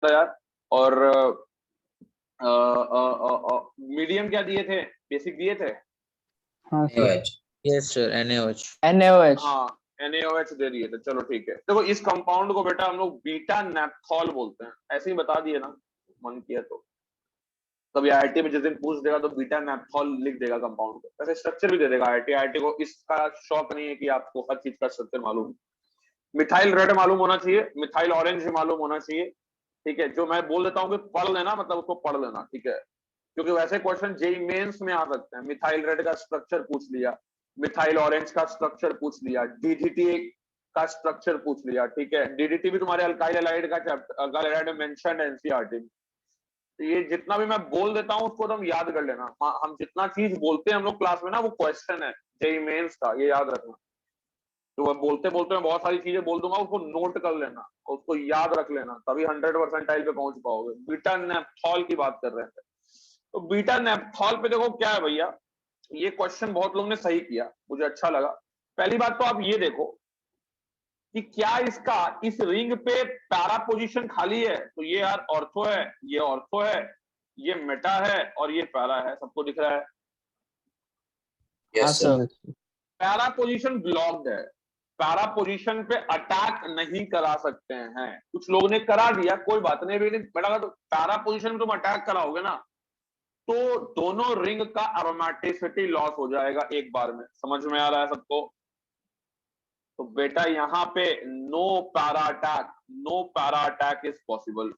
था यार। और मीडियम क्या दिए थे, बेसिक दिए थे? हाँ sir. Yes sir, NaOH। NaOH। हाँ NaOH दे दिए थे, चलो ठीक है। देखो इस कंपाउंड को बेटा हम लोग बीटा नैप्थॉल बोलते हैं, ऐसे ही बता दिए ना, मन किया तो। कभी IIT में जिस दिन पूछ देगा तो बीटा नैप्थॉल लिख देगा कंपाउंड को, वैसे स्ट्रक्चर भी दे देगा IIT को। इसका शौक नहीं है कि आपको हर चीज का स्ट्रक्चर मालूम है। मिथाइल रेड मालूम होना चाहिए, मिथाइल ऑरेंज मालूम होना चाहिए, ठीक है। जो मैं बोल देता हूँ कि पढ़ लेना, मतलब उसको पढ़ लेना, ठीक है, क्योंकि वैसे क्वेश्चन जेई मेंस में आ सकते हैं। मिथाइल रेड का स्ट्रक्चर पूछ लिया, मिथाइल ऑरेंज का स्ट्रक्चर पूछ लिया, DDT का स्ट्रक्चर पूछ लिया, ठीक है। DDT भी तुम्हारे अल्काइल हैलाइड का चैप्टर, अल्काइल हैलाइड में मेंशन्ड है NCERT में। तो ये जितना भी मैं बोल देता हूँ उसको तुम याद कर लेना। हम जितना चीज बोलते हैं हम लोग क्लास में ना, वो क्वेश्चन है जेई मेंस का, ये याद रखना। तो मैं बोलते बोलते मैं बहुत सारी चीजें बोल दूंगा, उसको नोट कर लेना, उसको याद रख लेना, तभी 100% पे पहुंच पाओगे। बीटा नैप्थॉल की बात कर रहे थे, तो बीटा नैप्थॉल पे देखो क्या है भैया, ये क्वेश्चन बहुत लोगों ने सही किया, मुझे अच्छा लगा। पहली बात तो आप ये देखो कि क्या इसका इस रिंग पे पैरा पोजीशन खाली है, तो ये यार ऑर्थो है, ये ऑर्थो है, ये मेटा है और ये पैरा है, सबको दिख रहा है। हाँ सर। पैरा पोजीशन ब्लॉक्ड है, पैरा पोजीशन पे अटैक नहीं करा सकते हैं। कुछ लोगों ने करा दिया, कोई बात नहीं, बेटा तो पैरा पोजीशन में तुम अटैक कराओगे ना तो दोनों रिंग का एरोमेटिसिटी लॉस हो जाएगा एक बार में। समझ में आ रहा है सबको? तो बेटा यहां पे no para attack, no para attack is possible,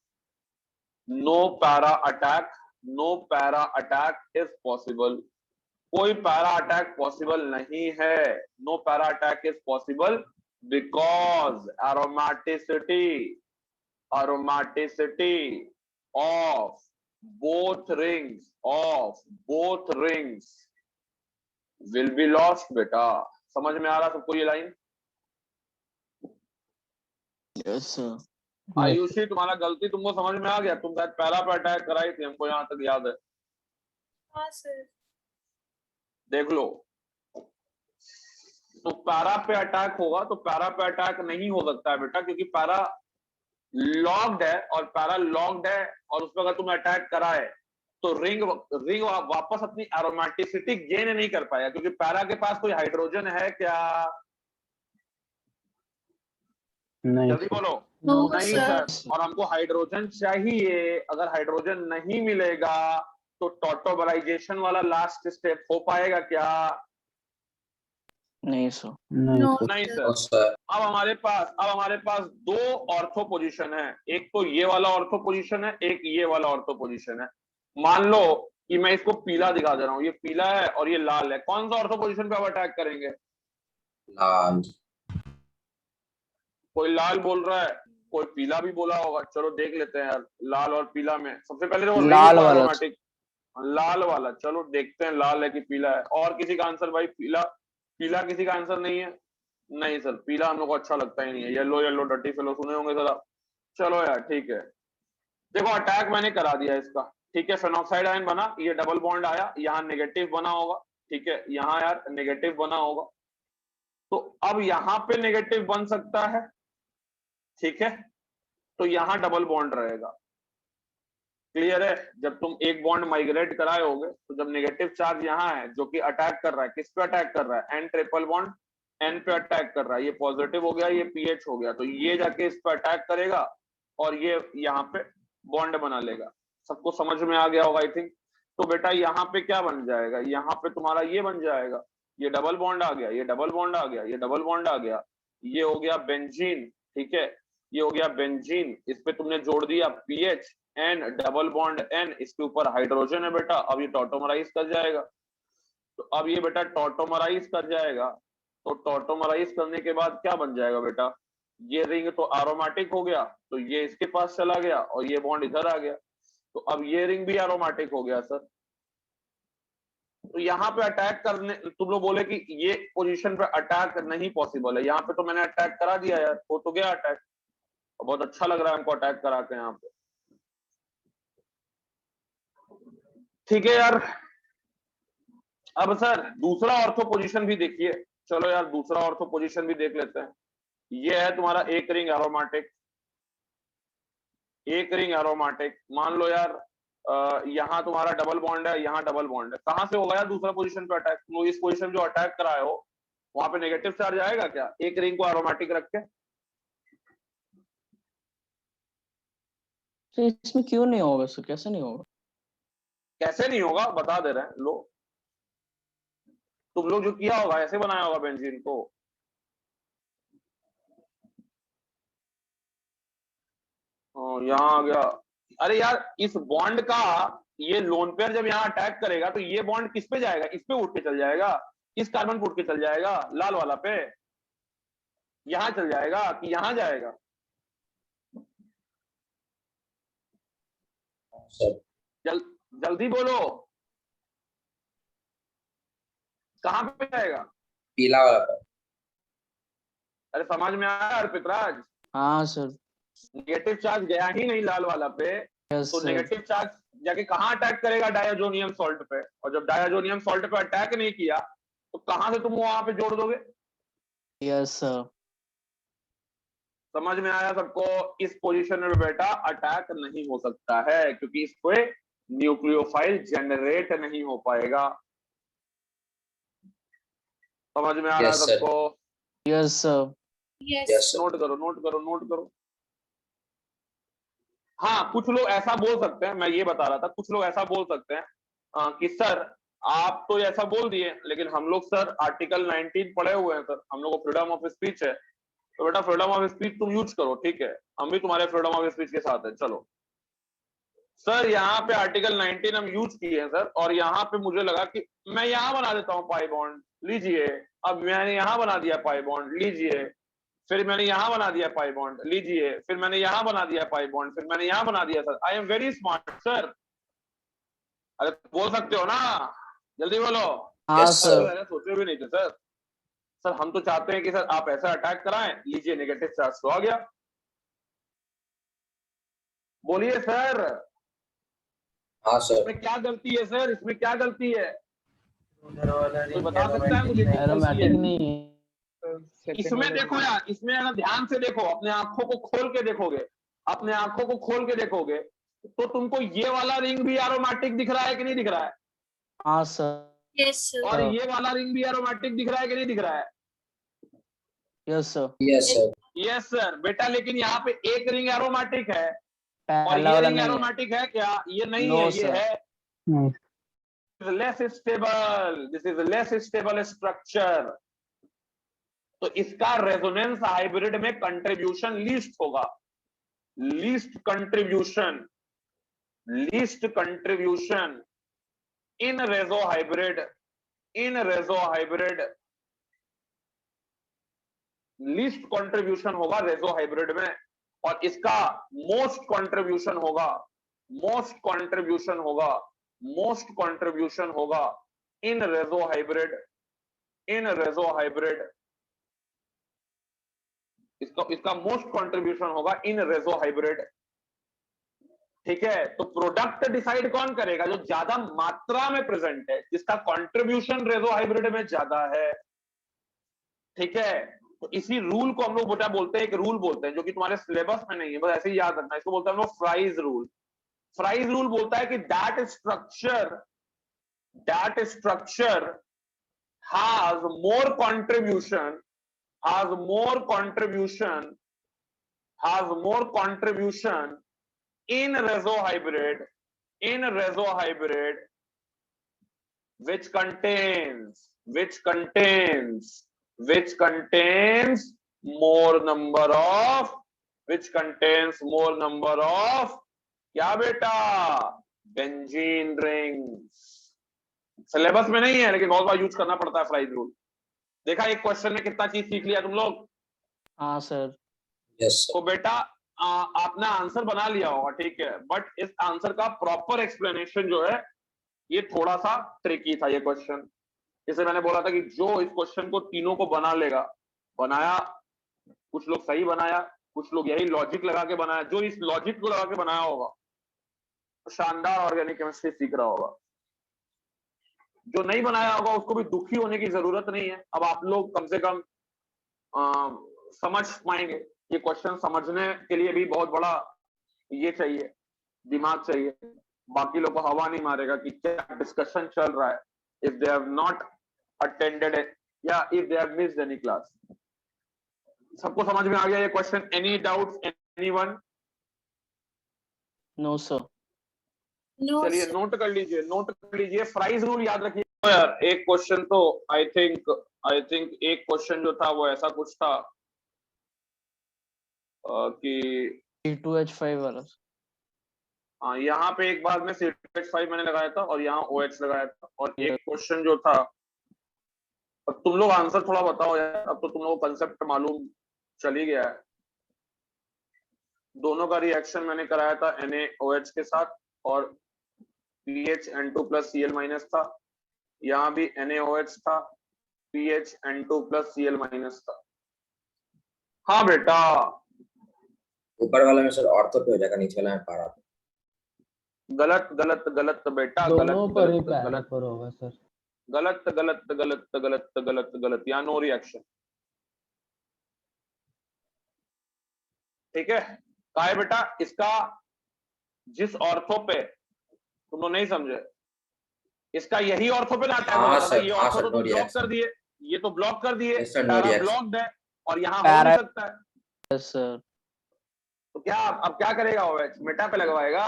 no para attack, no para attack is possible. कोई पैरा अटैक पॉसिबल नहीं है, no para attack is possible because aromaticity of both rings will be lost बेटा। समझ में आ रहा सबको ये line? Yes sir. Ayushi तुम्हारा गलती तुमको समझ में आ गया, तुम शायद पैरा पे अटैक कराई थी, हमको यहाँ तक याद है। हाँ सर। देख लो, तो पैरा पे अटैक होगा तो पैरा पे अटैक नहीं हो सकता है बेटा, क्योंकि पैरा लॉक्ड है, और पैरा लॉक्ड है और उस पर अगर तुम अटैक कराए तो रिंग वापस अपनी एरोमेटिसिटी गेन नहीं कर पाएगा, क्योंकि पैरा के पास कोई हाइड्रोजन है क्या? नहीं जल्दी बोलो। नहीं सर, और हमको हाइड्रोजन चाहिए, अगर हाइड्रोजन नहीं मिलेगा तो टॉटोमराइजेशन वाला लास्ट स्टेप हो पाएगा क्या? नहीं सर। नहीं सर। अब हमारे पास दो ऑर्थो पोजीशन है, एक तो ये वाला ऑर्थो पोजीशन है, एक ये वाला ऑर्थो पोजीशन है। मान लो कि मैं इसको पीला दिखा दे रहा हूं, ये पीला है और ये लाल है, कौन सा ऑर्थो पोजीशन पे अब अटैक करेंगे? लाल। कोई लाल बोल रहा है, कोई पीला भी बोला होगा, चलो देख लेते हैं यार लाल और पीला में। सबसे पहले देखो लाल वाला। एरोमेटिक, लाल वाला, चलो देखते हैं लाल है कि पीला है। और किसी का आंसर भाई? पीला, पीला किसी का आंसर नहीं है? नहीं सर, पीला हम लोग को अच्छा लगता ही नहीं है। येलो येलो डर्टी फेलो सुने होंगे सर आप। चलो यार ठीक है, देखो अटैक मैंने करा दिया इसका, ठीक है। फेनॉक्साइड आयन बना, ये डबल बॉन्ड आया, यहाँ नेगेटिव बना होगा, ठीक है, यहाँ यार नेगेटिव बना होगा, तो अब यहाँ पे नेगेटिव बन सकता है, ठीक है, तो यहाँ डबल बॉन्ड रहेगा। क्लियर है? जब तुम एक बॉन्ड माइग्रेट कराए होगे तो जब नेगेटिव चार्ज यहाँ है जो कि अटैक कर रहा है, किस पे अटैक कर रहा है? N ट्रिपल बॉन्ड N पे अटैक कर रहा है, ये पॉजिटिव हो गया, ये पीएच हो गया, तो ये जाके इस पे अटैक करेगा और ये यहाँ पे बॉन्ड बना लेगा। सबको समझ में आ गया होगा आई थिंक। तो बेटा यहाँ पे क्या बन जाएगा? यहाँ पे तुम्हारा ये बन जाएगा, ये डबल बॉन्ड आ गया, ये डबल बॉन्ड आ गया, ये डबल बॉन्ड आ गया, ये हो गया बेंजीन, ठीक है, ये हो गया बेंजीन, इस पे तुमने जोड़ दिया pH N, double bond N, इसके ऊपर हाइड्रोजन है बेटा, अब ये टॉटोमराइज कर जाएगा। तो अब ये बेटा टॉटोमराइज कर जाएगा, तो टॉटोमराइज करने के बाद क्या बन जाएगा बेटा? ये रिंग तो एरोमेटिक हो गया, तो ये इसके पास चला गया और ये बॉन्ड इधर आ गया, तो अब ये रिंग भी एरोमेटिक हो गया सर। तो यहाँ पे अटैक करने, तुम लोग बोले कि ये पोजीशन पे अटैक नहीं पॉसिबल है, यहाँ पे तो मैंने अटैक करा दिया यार, हो तो गया अटैक, बहुत अच्छा लग रहा है हमको अटैक करा के यहाँ पे, ठीक है यार। अब सर दूसरा ऑर्थो पोजीशन भी देखिए, चलो यार दूसरा ऑर्थो पोजीशन भी देख लेते हैं। ये है तुम्हारा एक रिंग एरोमेटिक, एक रिंग एरोमेटिक, मान लो यार यहाँ तुम्हारा डबल बॉन्ड है, यहाँ डबल बॉन्ड है, कहां से होगा यार दूसरा पोजीशन पे अटैक? तुम इस पोजीशन जो अटैक कराए हो वहां पे नेगेटिव चार्ज आएगा क्या एक रिंग को एरोमेटिक रख के? तो इसमें क्यों नहीं होगा सर, कैसे नहीं होगा? कैसे नहीं होगा बता दे रहे हैं, लो तुम लोग जो किया होगा ऐसे बनाया होगा बेंजीन को। यहाँ आ गया। अरे यार इस बॉन्ड का ये लोन पेयर जब यहाँ अटैक करेगा तो ये बॉन्ड किस पे जाएगा? इस पे उठ के चल जाएगा, इस कार्बन पे उठ के चल जाएगा, लाल वाला पे यहां चल जाएगा कि यहां जाएगा? सर जल्दी बोलो, कहां पे जाएगा? पीला वाला पे। अरे समझ में आया अर्पित राज? हाँ सर। नेगेटिव चार्ज गया ही नहीं लाल वाला पे, यस तो सर। नेगेटिव चार्ज जाके कहां अटैक करेगा? डायाजोनियम सॉल्ट पे। और जब डायाजोनियम सॉल्ट पे अटैक नहीं किया तो कहां से तुम वहां पे जोड़ दोगे? Yes sir. समझ में आया सबको? इस पोजीशन में बेटा अटैक नहीं हो सकता है क्योंकि इस पे न्यूक्लियोफाइल जनरेट नहीं हो पाएगा। समझ में आ रहा है Yes, sir. सबको? Yes sir. Yes. Yes, sir. Note करो नोट करो नोट करो। हाँ कुछ लोग ऐसा बोल सकते हैं, मैं ये बता रहा था, कुछ लोग ऐसा बोल सकते हैं कि सर आप तो ऐसा बोल दिए लेकिन हम लोग सर आर्टिकल 19 पढ़े हुए हैं सर, हम लोग को फ्रीडम ऑफ स्पीच है, तो बेटा फ्रीडम ऑफ स्पीच तुम यूज करो, ठीक है हम भी तुम्हारे फ्रीडम ऑफ स्पीच के साथ है, चलो। सर यहाँ पे आर्टिकल 19 हम यूज किए हैं सर, और यहाँ पे मुझे लगा कि मैं यहाँ बना देता हूँ पाई बॉन्ड, लीजिए। अब मैंने यहाँ बना दिया पाई बॉन्ड, लीजिए। फिर मैंने यहाँ बना दिया पाई बॉन्ड, लीजिए। फिर मैंने यहाँ बना दिया पाई बॉन्ड, फिर मैंने यहाँ बना दिया sir. I am very smart sir. अरे बोल सकते हो ना, जल्दी बोलो। हाँ Yes, सर। मैंने सोचे भी नहीं थे सर। सर हम तो चाहते हैं कि सर आप ऐसा अटैक कराएं, लीजिए नेगेटिव चार्ज तो आ गया। बोलिए सर, हाँ सर। इसमें क्या गलती है सर? इसमें क्या गलती है? कोई बता सकता है मुझे? एरोमेटिक नहीं है। इसमें देखो यार, इसमें अगर ध्यान से देखो, अपने आंखों को खोल के देखोगे, अपने आंखों को खोल के देखोगे तो तुमको ये वाला रिंग भी एरोमेटिक दिख रहा है कि नहीं दिख रहा है? हाँ सर। Yes, sir. और ये वाला रिंग भी एरोमेटिक दिख रहा है कि नहीं दिख रहा है? Yes sir. Yes, sir. Yes sir बेटा, लेकिन यहाँ पे एक रिंग एरोमेटिक है और पहला ये वाला रिंग नहीं है। एरोमेटिक है क्या? ये नहीं No, है, ये sir. है less stable, this is less stable structure. तो इसका रेजोनेंस हाइब्रिड में कंट्रीब्यूशन लीस्ट होगा, least contribution in reso hybrid, in reso hybrid least contribution होगा रेजो हाइब्रिड में, और इसका मोस्ट कंट्रीब्यूशन होगा, मोस्ट कंट्रीब्यूशन होगा, मोस्ट कंट्रीब्यूशन होगा in reso hybrid, in reso hybrid. इसका मोस्ट कंट्रीब्यूशन होगा इन रेजो हाइब्रिड, ठीक है। तो प्रोडक्ट डिसाइड कौन करेगा? जो ज्यादा मात्रा में प्रेजेंट है, जिसका कंट्रीब्यूशन रेजो हाइब्रिड में ज्यादा है, ठीक है। तो इसी रूल को हम लोग बेटा बोलते हैं, एक रूल बोलते हैं जो कि तुम्हारे सिलेबस में नहीं है, बस ऐसे ही याद रखना, इसको बोलते हैं हम लोग फ्राइज रूल। फ्राइज रूल बोलता है कि that structure has more contribution in reso hybrid which contains more number of क्या बेटा? Benzene rings. सिलेबस में नहीं है लेकिन बहुत बार यूज करना पड़ता है फ्राइज रूल। देखा एक क्वेश्चन में कितना चीज सीख लिया तुम लोग? हाँ सर। Yes, sir. तो बेटा आपने आंसर बना लिया होगा, ठीक है, बट इस आंसर का प्रॉपर एक्सप्लेनेशन जो है ये थोड़ा सा ट्रिकी था ये क्वेश्चन। जैसे मैंने बोला था कि जो इस क्वेश्चन को तीनों को बना लेगा, बनाया, कुछ लोग सही बनाया, कुछ लोग यही लॉजिक लगा के बनाया, जो इस लॉजिक को लगा के बनाया होगा तो शानदार ऑर्गेनिक केमिस्ट्री सीख रहा होगा। जो नहीं बनाया होगा उसको भी दुखी होने की जरूरत नहीं है। अब आप लोग कम से कम समझ पाएंगे, ये क्वेश्चन समझने के लिए भी बहुत बड़ा ये चाहिए, दिमाग चाहिए, बाकी लोग को हवा नहीं मारेगा कि क्या डिस्कशन चल रहा है, if they have not attended या if they have missed any class. सबको समझ में आ गया ये question? Any doubts anyone? No sir. No, चलिए sir. नोट कर लीजिए, नोट कर लीजिए, प्राइस रूल याद रखिए। तो यार एक क्वेश्चन तो आई थिंक एक क्वेश्चन जो था वो ऐसा कुछ था कि C2H5 वाला। हाँ, यहाँ पे एक बार में C2H5 मैंने लगाया था और यहाँ OH लगाया था, और एक क्वेश्चन जो था, अब तुम लोग आंसर थोड़ा बताओ यार, अब तो तुम लोग को कंसेप्ट मालूम चल ही गया है। दोनों का रिएक्शन मैंने कराया था NaOH के साथ, और pH N2+Cl- था, यहाँ भी NaOH था, pH N2+Cl- था। हाँ बेटा, ऊपर वाला में सर ऑर्थो पे हो जाएगा, नीचे वाला में पारा। गलत गलत गलत बेटा, दोनों गलत पर ही गलत पैरा गलत पर होगा सर। गलत गलत गलत गलत गलत गलत, यहाँ नो रिएक्शन। ठीक है, कहा है बेटा इसका, जिस ऑर्थो पे तुम लोग नहीं समझे, इसका यही ऑर्थो पे ना अटैक हाँ होता था, सर, ये हाँ ऑर्थो सर, तो नो तुम ब्लॉक रिएक्शन। कर दिए, ये तो ब्लॉक कर दिए, Yes, sir, no para reaction. Blocked है और यहाँ हो पैरा- नहीं सकता है, यस सर। तो क्या अब क्या करेगा OH? मेटा पे लगवाएगा।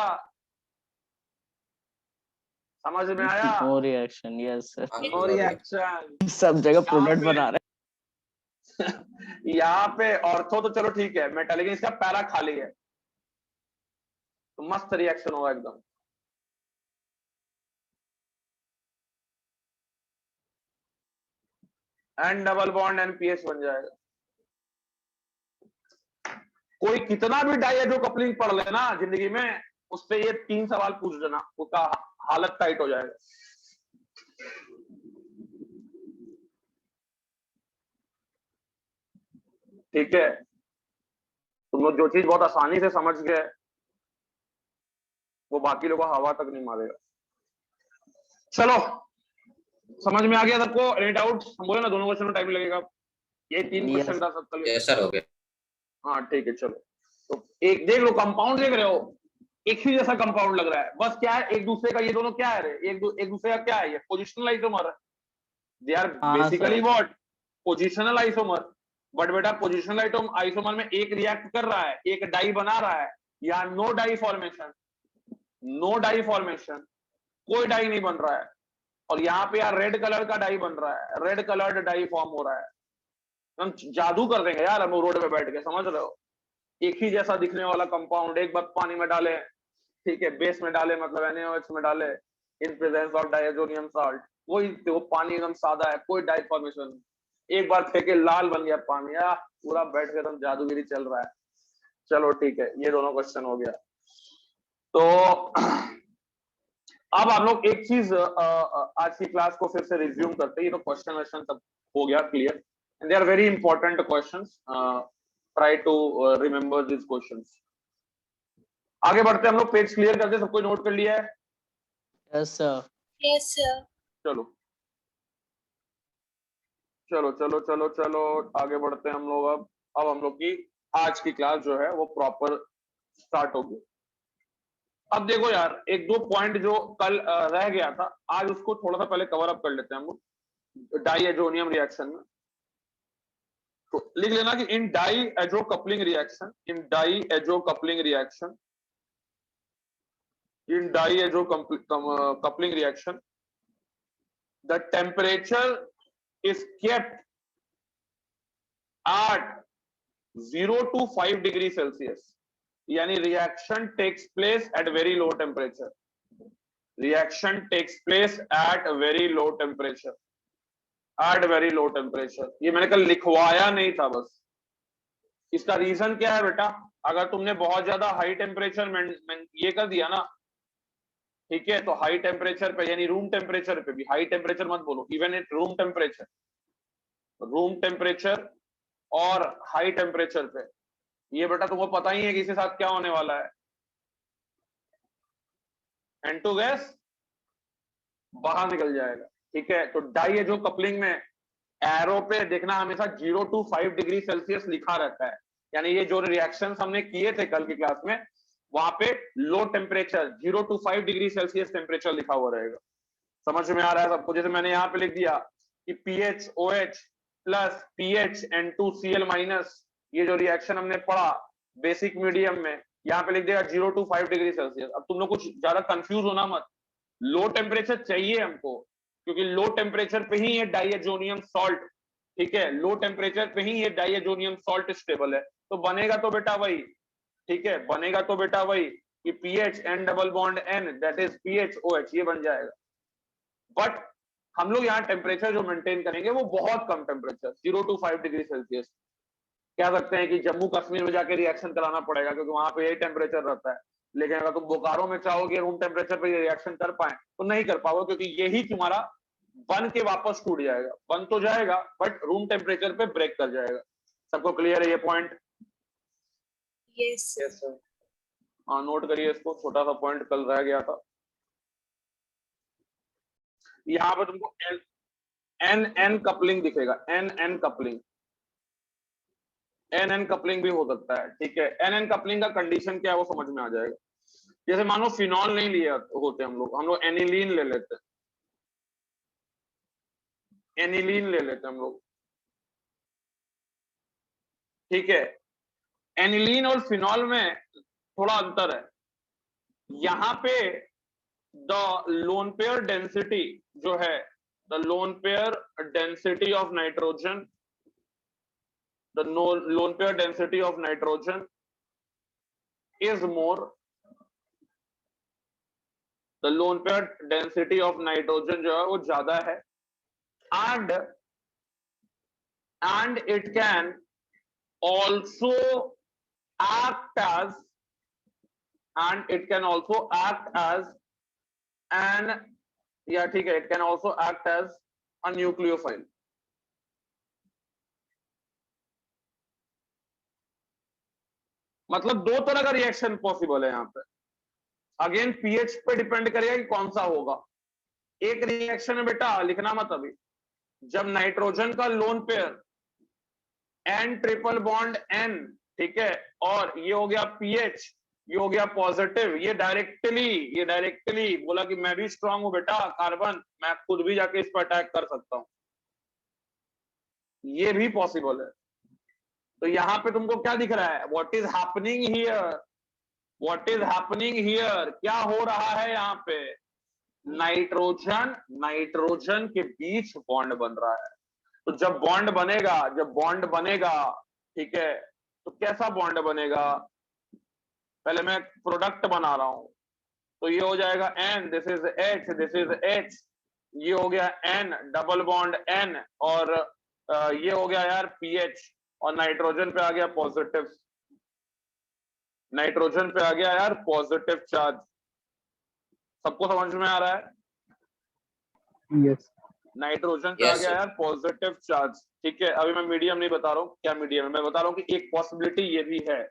समझ में आया? No reaction. Yes sir. हाँ, नो no reaction. रिएक्शन। सब जगह प्रोडक्ट पे- बना रहे यहाँ पे ऑर्थो तो चलो ठीक है मेटा, लेकिन इसका पैरा खाली है, तो मस्त रिएक्शन होगा एकदम। एन डबल बॉन्ड NPH बन जाएगा। कोई कितना भी डाइएड्रो कपलिंग पढ़ लेना जिंदगी में, उससे ये 3 सवाल पूछ लेना, उसका हालत टाइट हो जाएगा। ठीक है, तुम लोग जो चीज बहुत आसानी से समझ गए वो बाकी लोगों को हवा तक नहीं मारेगा। चलो समझ में आ गया सबको? Any doubt? हम बोले ना दोनों क्वेश्चन में टाइम लगेगा, ये 3 क्वेश्चन Yes. था सबका। Yes, sir, हो गया। हाँ ठीक है, चलो तो एक देख लो, कंपाउंड देख रहे हो, एक ही जैसा कंपाउंड लग रहा है, बस क्या है एक दूसरे का, ये दोनों क्या है रे, एक दूसरे का क्या है, ये पोजिशनल आइसोमर है, दे आर हाँ, basically sir. What, positional isomer. But बेटा पोजिशनल आइसोमर में एक रिएक्ट कर रहा है, एक डाई बना रहा है, या no dye formation, no dye formation, कोई डाई नहीं बन रहा है, और यहाँ पे यार रेड कलर का डाई बन रहा है, रेड कलर्ड डाई फॉर्म हो रहा है। हम जादू कर देंगे यार हम रोड पे बैठ के, समझ रहे हो? एक ही जैसा दिखने वाला कंपाउंड एक बार पानी में डाले, ठीक है, बेस में डाले मतलब NaOH में डाले, in presence of diazonium salt, वो पानी एकदम सादा है, कोई डाई फॉर्मेशन, एक बार फेंके लाल बन गया पानी, या पूरा बैठ के एकदम जादूगिरी चल रहा है। चलो ठीक है, ये दोनों क्वेश्चन हो गया। तो अब आप लोग एक चीज आज की क्लास को फिर से रिज्यूम करते हैं, ये तो क्वेश्चन सब हो गया clear, and they are very important questions, try to remember this questions. आगे बढ़ते हम लोग, पेज क्लियर करते, सबको नोट कर लिया है? Yes sir. Yes, sir. चलो चलो चलो चलो चलो आगे बढ़ते हैं हम लोग। अब हम लोग की आज की क्लास जो है वो प्रॉपर स्टार्ट होगी। अब देखो यार, एक दो पॉइंट जो कल रह गया था, आज उसको थोड़ा सा पहले कवर अप कर लेते हैं हम लोग डाइएड्रोनियम रिएक्शन में। तो लिख लेना कि in diazo coupling reaction, in diazo coupling reaction, in diazo coupling reaction, the temperature is kept at 0 to 5 degree Celsius, यानी reaction takes place at very low temperature, reaction takes place at very low temperature, at very low temperature। ये मैंने कल लिखवाया नहीं था बस। इसका reason क्या है बेटा, अगर तुमने बहुत ज्यादा हाई टेम्परेचर ये कर दिया ना, ठीक है, तो हाई टेम्परेचर पे यानी रूम टेम्परेचर पे भी, हाई टेम्परेचर मत बोलो, इवन एट रूम टेम्परेचर और हाई टेम्परेचर पे, ये बेटा तुमको पता ही है कि इसके साथ क्या होने वाला है, N2 गैस बाहर निकल जाएगा। ठीक है, तो डाइएड्रो कपलिंग में एरो पे देखना हमेशा 0 to 5 डिग्री सेल्सियस लिखा रहता है, यानी ये जो रिएक्शंस हमने किए थे कल की क्लास में वहां पे low temperature 0 to 5 degree Celsius temperature लिखा हुआ रहेगा। समझ में आ रहा है सबको? जैसे मैंने यहाँ पे लिख दिया कि PHOH प्लस PHN2Cl-, ये जो रिएक्शन हमने पढ़ा बेसिक मीडियम में, यहाँ पे लिख देगा 0 to 5 डिग्री सेल्सियस। अब तुम लोग कुछ ज्यादा कंफ्यूज होना मत, लो टेम्परेचर चाहिए हमको, क्योंकि लो टेम्परेचर पे ही ये डाइएजोनियम सॉल्ट, ठीक है, लो टेम्परेचर पे ही ये डाइएजोनियम सॉल्ट स्टेबल है। तो बनेगा तो बेटा वही, ठीक है, बनेगा तो बेटा वही कि PHN double bond N that is PHOH, ये बन जाएगा। बट हम लोग यहाँ टेम्परेचर जो मेंटेन करेंगे वो बहुत कम टेम्परेचर 0 to 5 डिग्री सेल्सियस। कह सकते हैं कि जम्मू कश्मीर में जाके रिएक्शन कराना पड़ेगा, क्योंकि वहां पे यही टेम्परेचर रहता है। लेकिन अगर तुम बोकारो में चाहोगे रूम टेम्परेचर पे रिएक्शन कर पाए तो नहीं कर पाओगे, क्योंकि यही तुम्हारा बन के वापस टूट जाएगा। बन तो जाएगा बट रूम टेम्परेचर पे ब्रेक कर जाएगा। सबको क्लियर है ये point? Yes, sir. Yes sir. हाँ, नोट करिए इसको, छोटा सा पॉइंट कल रह गया था। यहाँ पे तुमको एन कपलिंग दिखेगा, एन कपलिंग, एन कपलिंग भी हो सकता है, ठीक है। एन कपलिंग का कंडीशन क्या है वो समझ में आ जाएगा। जैसे मान लो फिनॉल नहीं लिए होते हम लोग एनिलीन ले लेते हैं, एनिलीन ले लेते हैं हम लोग, ठीक है। एनिलीन और फिनॉल में थोड़ा अंतर है। यहाँ पे द लोन पेयर डेंसिटी जो है, the lone pair density of nitrogen, the lone pair density of nitrogen is more, the lone pair density of nitrogen जो है वो ज्यादा है, and it can also act as, and it can also act as an, या ठीक है, it can also act as a nucleophile। मतलब दो तरह का रिएक्शन पॉसिबल है यहाँ पे। अगेन पीएच पे डिपेंड करेगा कि कौन सा होगा। एक रिएक्शन है बेटा, लिखना मत अभी, जब नाइट्रोजन का lone pair N triple bond N, ठीक है, और ये हो गया पीएच, ये हो गया पॉजिटिव, ये डायरेक्टली बोला कि मैं भी स्ट्रांग हूं बेटा कार्बन, मैं खुद भी जाके इस पर अटैक कर सकता हूं, ये भी पॉसिबल है। तो यहाँ पे तुमको क्या दिख रहा है? What is happening here, what is happening here, क्या हो रहा है यहाँ पे? नाइट्रोजन के बीच बॉन्ड बन रहा है। तो जब बॉन्ड बनेगा, ठीक है, तो कैसा बॉन्ड बनेगा? पहले मैं प्रोडक्ट बना रहा हूं, तो ये हो जाएगा N, this is H, this is H, ये हो गया N डबल बॉन्ड N, और ये हो गया यार PH, और नाइट्रोजन पे आ गया पॉजिटिव, नाइट्रोजन पे आ गया यार पॉजिटिव चार्ज। सबको समझ में आ रहा है? Yes. नाइट्रोजन पे आ गया यार पॉजिटिव चार्ज, ठीक है। अभी मैं मीडियम नहीं बता रहा हूँ क्या मीडियम है, मैं बता रहा हूँ कि एक पॉसिबिलिटी ये भी है,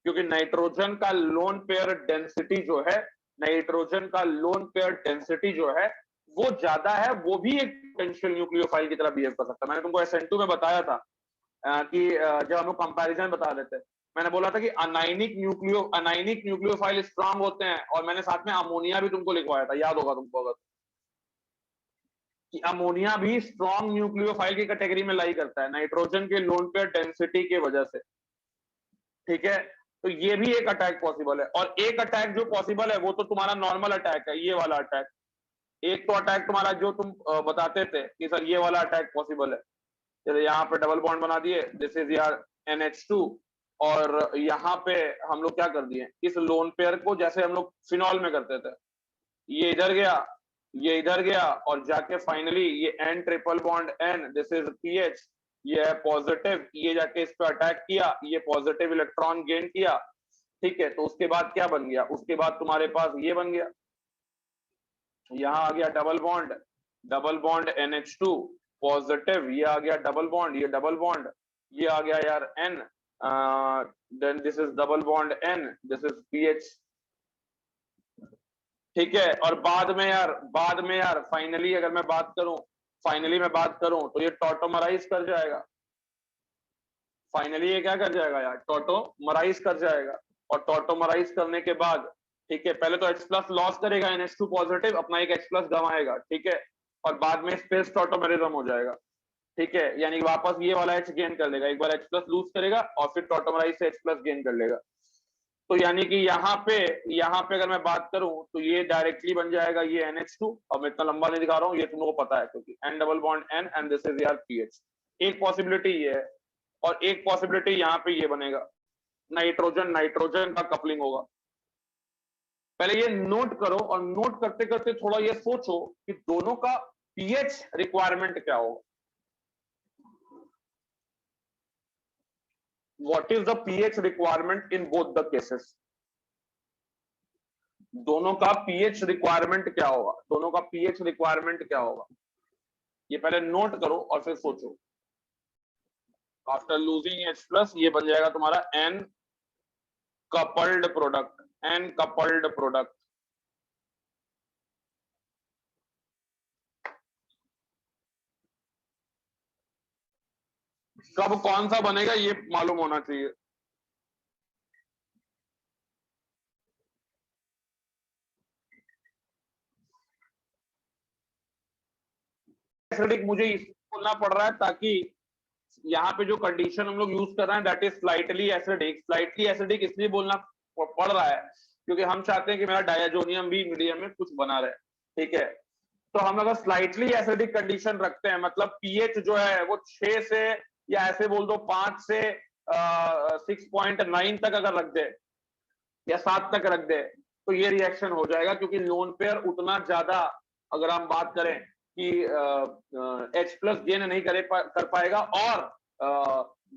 क्योंकि नाइट्रोजन का लोन पेयर डेंसिटी जो है, नाइट्रोजन का लोन पेयर डेंसिटी जो है वो ज्यादा है, वो भी एक पोटेंशियल न्यूक्लियोफाइल की तरह बिहेव कर सकता है। मैंने तुमको SN2 में बताया था कि जब हम लोग कंपैरिजन बता रहे थे, मैंने बोला था कि अनाइनिक न्यूक्लियोफाइल स्ट्रांग होते हैं, और मैंने साथ में अमोनिया भी तुमको लिखवाया था, याद होगा तुमको अगर, कि अमोनिया भी स्ट्रांग न्यूक्लियोफाइल की कैटेगरी में लाई करता है नाइट्रोजन के लोन पेयर डेंसिटी की वजह से, ठीक है। तो ये भी एक अटैक पॉसिबल है, और एक अटैक जो पॉसिबल है वो तो तुम्हारा नॉर्मल अटैक है, ये वाला अटैक। एक तो अटैक तुम्हारा जो तुम बताते थे कि सर ये वाला अटैक पॉसिबल है, जैसे यहाँ पे डबल बॉन्ड बना दिए, दिस इज यार NH2, और यहाँ पे हम लोग क्या कर दिए, इस लोन पेयर को जैसे हम लोग फिनॉल में करते थे, ये इधर गया, ये इधर गया, और जाके फाइनली ये N triple bond N, this is PH, ये है पॉजिटिव, ये जाके इस पे अटैक किया, ये पॉजिटिव इलेक्ट्रॉन गेन किया, ठीक है। तो उसके बाद क्या बन गया? उसके बाद तुम्हारे पास ये बन गया, यहाँ आ गया डबल बॉन्ड NH2 पॉजिटिव, ये आ गया डबल बॉन्ड, ये डबल बॉन्ड, ये आ गया यार N, then this is double bond N, this is PH, ठीक है। और बाद में यार फाइनली अगर मैं बात करूं तो ये टॉटोमराइज कर जाएगा, फाइनली ये क्या कर जाएगा यार, टॉटोमराइज कर जाएगा, और टॉटोमराइज करने के बाद, ठीक है, पहले तो H प्लस लॉस करेगा, NH2 पॉजिटिव अपना एक H प्लस गंवाएगा, ठीक है, और बाद में स्पेस टॉटोमेरिज्म हो जाएगा, ठीक है, यानी वापस ये वाला H गेन कर लेगा, एक बार H प्लस लूज करेगा और फिर टॉटोमराइज से H प्लस गेन कर लेगा। तो यानी कि यहाँ पे अगर मैं बात करूं तो ये डायरेक्टली बन जाएगा ये NH2, और मैं इतना लंबा नहीं दिखा रहा हूँ, ये तुम लोगों को पता है क्योंकि N double bond N and this is यार पीएच। एक पॉसिबिलिटी ये है, और एक पॉसिबिलिटी यहाँ पे ये बनेगा, नाइट्रोजन नाइट्रोजन का कपलिंग होगा। पहले ये नोट करो, और नोट करते करते थोड़ा ये सोचो कि दोनों का पीएच रिक्वायरमेंट क्या होगा। What is the pH requirement in both the cases? दोनों का pH रिक्वायरमेंट क्या होगा, दोनों का pH रिक्वायरमेंट क्या होगा, ये पहले नोट करो और फिर सोचो। आफ्टर लूजिंग H प्लस ये बन जाएगा तुम्हारा N coupled product, N coupled product. कब कौन सा बनेगा ये मालूम होना चाहिए। एसिडिक मुझे इसलिए बोलना पड़ रहा है ताकि यहाँ पे जो कंडीशन हम लोग यूज कर रहे हैं that is slightly acidic. Slightly acidic इसलिए बोलना पड़ रहा है क्योंकि हम चाहते हैं कि मेरा डायजोनियम भी मीडियम में कुछ बना रहे, ठीक है। तो हम अगर स्लाइटली एसिडिक कंडीशन रखते हैं, मतलब पीएच जो है वो 6 से, या ऐसे बोल दो 5 से 6.9 तक अगर रख दे या 7 तक रख दे तो ये रिएक्शन हो जाएगा, क्योंकि लोन पेयर उतना ज्यादा, अगर हम बात करें कि H प्लस गेन नहीं कर पाएगा और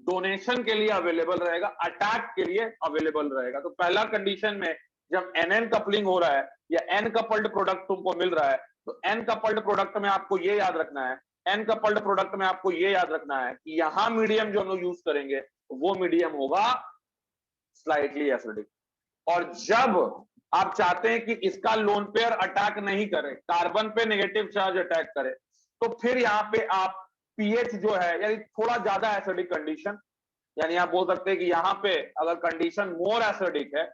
डोनेशन के लिए अवेलेबल रहेगा, अटैक के लिए अवेलेबल रहेगा। तो पहला कंडीशन में जब NN कपलिंग हो रहा है या N कपल्ड प्रोडक्ट तुमको मिल रहा है, तो N कपल्ड प्रोडक्ट में आपको ये याद रखना है, N कपल्ड प्रोडक्ट में आपको ये याद रखना है कि यहां मीडियम जो हम लोग यूज करेंगे वो मीडियम होगा स्लाइटली एसिडिक। और जब आप चाहते हैं कि इसका लोन पेयर अटैक नहीं करे, कार्बन पे नेगेटिव चार्ज अटैक करे, तो फिर यहाँ पे आप पीएच जो है यानी थोड़ा ज्यादा एसिडिक कंडीशन, यानी आप बोल सकते हैं कि यहाँ पे अगर कंडीशन मोर एसिडिक है,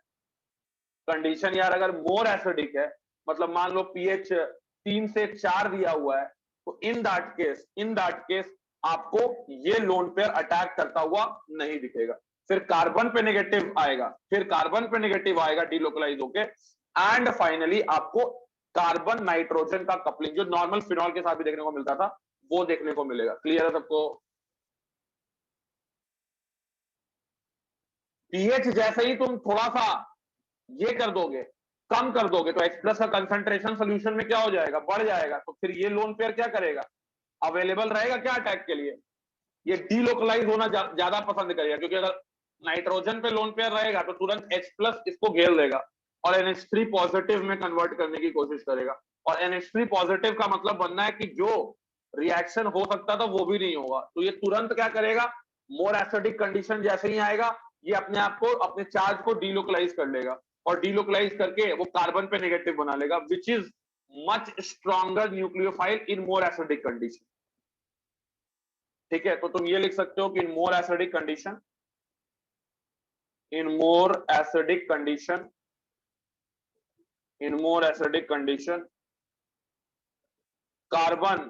कंडीशन यार अगर मोर एसिडिक है, मतलब मान लो पीएच 3 से 4 दिया हुआ है, तो इन दैट केस आपको ये लोन पेयर अटैक करता हुआ नहीं दिखेगा। फिर कार्बन पे नेगेटिव आएगा, फिर कार्बन पे नेगेटिव आएगा डिलोकलाइज होके, एंड फाइनली आपको कार्बन नाइट्रोजन का कपलिंग जो नॉर्मल फिनॉल के साथ भी देखने को मिलता था वो देखने को मिलेगा। क्लियर है सबको? पीएच जैसे ही तुम थोड़ा सा ये कर दोगे, कम कर दोगे, तो H प्लस का कंसंट्रेशन सोल्यूशन में क्या हो जाएगा, बढ़ जाएगा। तो फिर ये लोन पेयर क्या करेगा, अवेलेबल रहेगा क्या अटैक के लिए, ये डीलोकलाइज होना ज्यादा पसंद करेगा, क्योंकि अगर नाइट्रोजन पे लोन पेयर रहेगा तो तुरंत H प्लस इसको घेर लेगा और NH3 पॉजिटिव में कन्वर्ट करने की कोशिश करेगा। और NH3 पॉजिटिव का मतलब बनना है कि जो रिएक्शन हो सकता था वो भी नहीं होगा, तो ये तुरंत क्या करेगा, मोर एसिडिक कंडीशन जैसे ही आएगा ये अपने आप को, अपने चार्ज को डीलोकलाइज कर लेगा, और डीलोकलाइज करके वो कार्बन पे नेगेटिव बना लेगा, which is much stronger nucleophile in more acidic condition. ठीक है, तो तुम ये लिख सकते हो कि in more acidic condition, in more acidic condition, in more acidic condition, carbon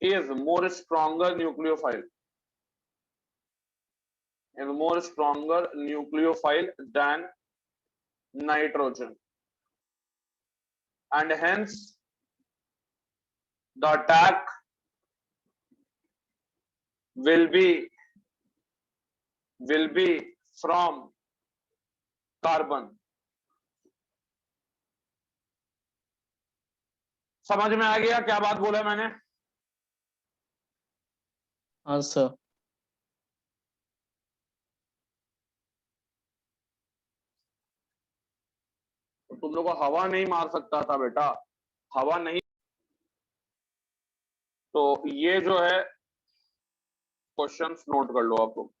is more stronger nucleophile, and more stronger nucleophile than nitrogen, and hence the attack will be from carbon। समझ में आ गया क्या बात बोला मैंने? हाँ sir. तुम लोग को हवा नहीं मार सकता था बेटा, हवा नहीं। तो ये जो है क्वेश्चंस नोट कर लो आप लोग।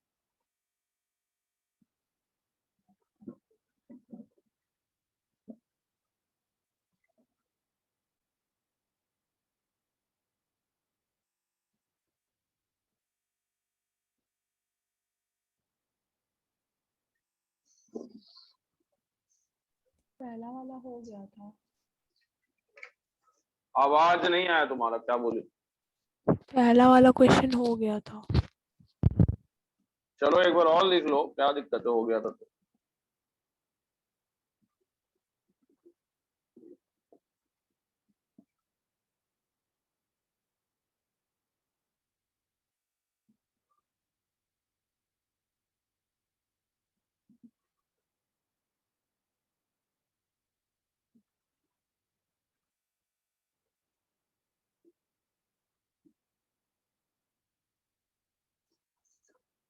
पहला वाला हो गया था। आवाज नहीं आया तुम्हारा, क्या बोले? पहला वाला क्वेश्चन हो गया था। चलो एक बार और लिख लो, क्या दिक्कत है, हो गया था तो।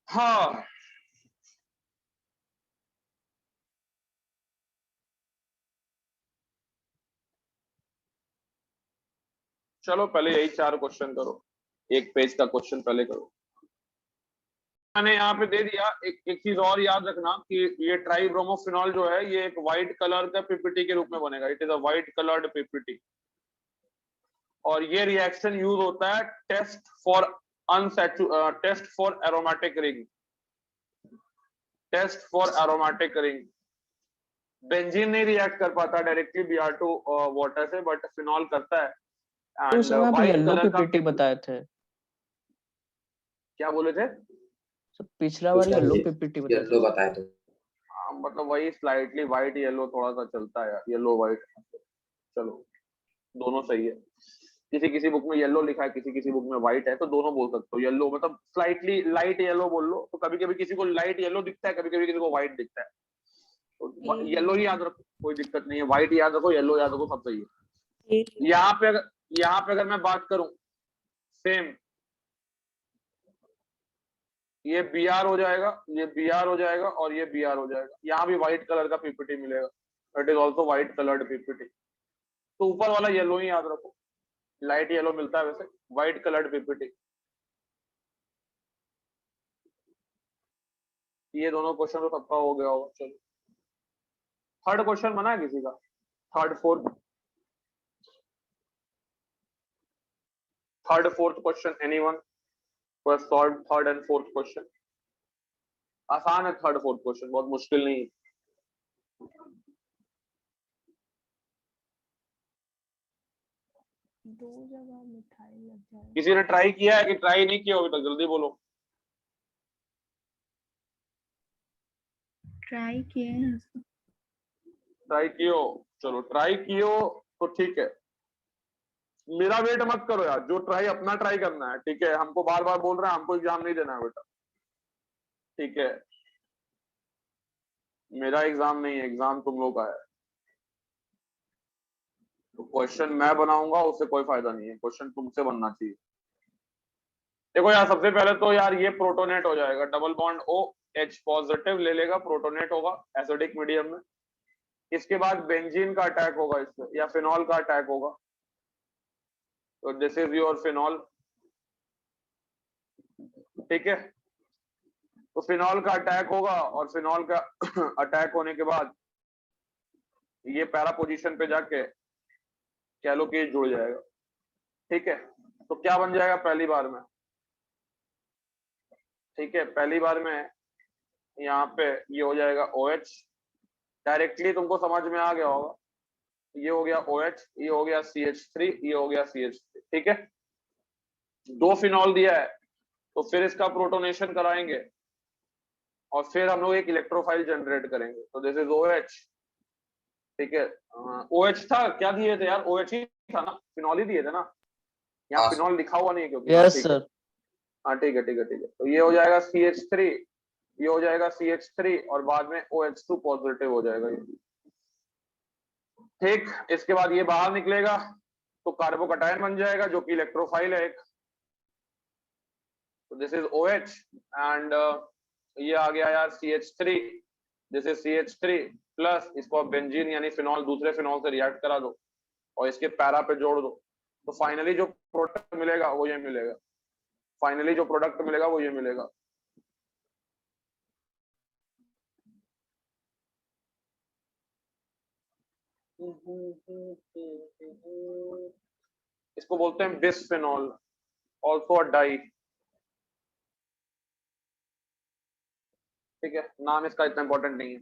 हाँ, चलो पहले यही 4 क्वेश्चन करो, एक पेज का क्वेश्चन पहले करो। मैंने यहाँ पे दे दिया। एक चीज और याद रखना कि ये ट्राइब्रोमोफिनॉल जो है ये एक व्हाइट कलर का पीपीटी के रूप में बनेगा। It is a white coloured PPT. और ये रिएक्शन यूज होता है test for aromatic ring. Test for aromatic ring. Benzene नहीं रिएक्ट कर पाता डायरेक्टली Br2 वाटर से, बट फिनॉल करता है। तो एंड समय आप व्हाइट येलो कलर का पीपीटी बताए थे, क्या बोले थे? तो पिछला बार येलो पीपीटी बताए येलो थे। बताए थे। हाँ, मतलब वही स्लाइटली व्हाइट येलो थोड़ा सा चलता है, येलो व्हाइट। चलो दोनों सही है। किसी किसी बुक में येलो लिखा है, किसी किसी बुक में व्हाइट है, तो दोनों बोल सकते हो। येलो मतलब स्लाइटली लाइट येलो बोल लो, तो कभी कभी किसी को लाइट येलो दिखता है, कभी कभी किसी को व्हाइट दिखता है। तो येलो ही याद रखो, कोई दिक्कत नहीं है। व्हाइट याद रखो, येलो याद रखो, सब सही है। यहाँ पे अगर मैं बात करूं, सेम ये Br हो जाएगा, ये Br हो जाएगा और ये Br हो जाएगा। यहाँ भी व्हाइट कलर का पीपीटी मिलेगा। It is also white coloured PPT. तो ऊपर वाला येलो ही याद रखो, लाइट येलो मिलता है वैसे, व्हाइट कलर्ड पीपीटी। ये दोनों क्वेश्चन तो सबका हो गया होगा। चलो थर्ड क्वेश्चन बना है किसी का? Third fourth question anyone? बस solve third and fourth question. आसान है थर्ड फोर्थ क्वेश्चन, बहुत मुश्किल नहीं है। दो जगह मिठाई लग जाएगी। किसी ने ट्राई किया है कि ट्राई नहीं किया अभी तक? जल्दी बोलो। ट्राई किए हैं। ट्राई कियो? चलो ट्राई कियो तो ठीक है। मेरा वेट मत करो यार, जो ट्राई अपना ट्राई करना है, ठीक है? हमको बार बार बोल रहे हैं, हमको एग्जाम नहीं देना है बेटा, ठीक है? मेरा एग्जाम नहीं है, एग्जाम तुम लोग का है। तो क्वेश्चन मैं बनाऊंगा उससे कोई फायदा नहीं है, क्वेश्चन तुमसे बनना चाहिए। देखो यार, सबसे पहले तो यार ये प्रोटोनेट हो जाएगा, double bond O H positive ले लेगा, प्रोटोनेट होगा एसिडिक मीडियम में। इसके बाद बेंजीन का अटैक होगा इससे, या फिनॉल का अटैक होगा। तो दिस इज योर फिनॉल, ठीक है? तो फिनॉल का अटैक होगा, और फिनॉल का अटैक होने के बाद ये पैरा पोजीशन पे जाके कैलोकेज जुड़ जाएगा, ठीक है? तो क्या बन जाएगा पहली बार में, ठीक है? पहली बार में यहाँ पे ये हो जाएगा OH। डायरेक्टली तुमको समझ में आ गया होगा, ये हो गया OH, ये हो गया CH3, ये हो गया CH3, ठीक है? दो फिनॉल दिया है, तो फिर इसका प्रोटोनेशन कराएंगे और फिर हम लोग एक इलेक्ट्रोफाइल जनरेट करेंगे। तो दिस इज OH, ठीक है? OH था, क्या दिए थे यार? OH ही था ना, फिनॉल ही दिए थे ना? यहाँ हाँ, फिनॉल लिखा हुआ नहीं है क्योंकि। यस ठीक है, सर। हाँ ठीक है ठीक है ठीक है। तो ये हो जाएगा CH3, ये हो जाएगा CH3 और बाद में OH2 पॉजिटिव हो जाएगा ये, ठीक? इसके बाद ये बाहर निकलेगा तो कार्बोकटायन बन जाएगा जो कि इलेक्ट्रोफाइल है एक। तो दिस इज OH एंड ये आ गया यार CH3, this is CH3 plus इसको आप बेंजीन यानी फिनॉल, दूसरे फिनॉल से रिएक्ट करा दो और इसके पैरा पे जोड़ दो। तो फाइनली जो प्रोडक्ट मिलेगा वो ये मिलेगा, फाइनली जो प्रोडक्ट मिलेगा वो ये मिलेगा। इसको बोलते हैं बिस्फेनॉल, ऑल्सो अ डाई, ठीक है? नाम इसका इतना इंपॉर्टेंट नहीं है।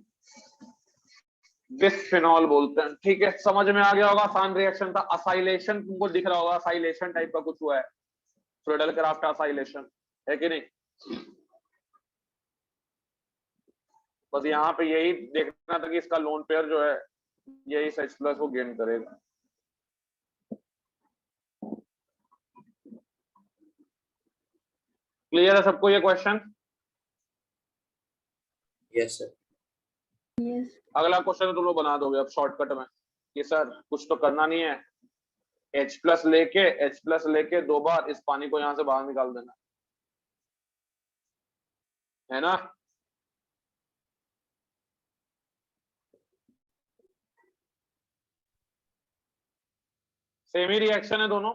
बिस्फेनॉल बोलते हैं। ठीक है, समझ में आ गया होगा, आसान रिएक्शन था। असाइलेशन तुमको दिख रहा होगा, असाइलेशन टाइप का कुछ हुआ है, फ्रीडल क्राफ्ट असाइलेशन, है कि नहीं? बस यहाँ पे यही देखना था कि इसका लोन पेयर जो है यही H प्लस को गेन करेगा। क्लियर है सबको ये क्वेश्चन? Yes sir. अगला क्वेश्चन तुम लोग बना दोगे अब शॉर्टकट में कि सर कुछ तो करना नहीं है, H प्लस लेके 2 बार इस पानी को यहां से बाहर निकाल देना है ना। सेम ही रिएक्शन है दोनों,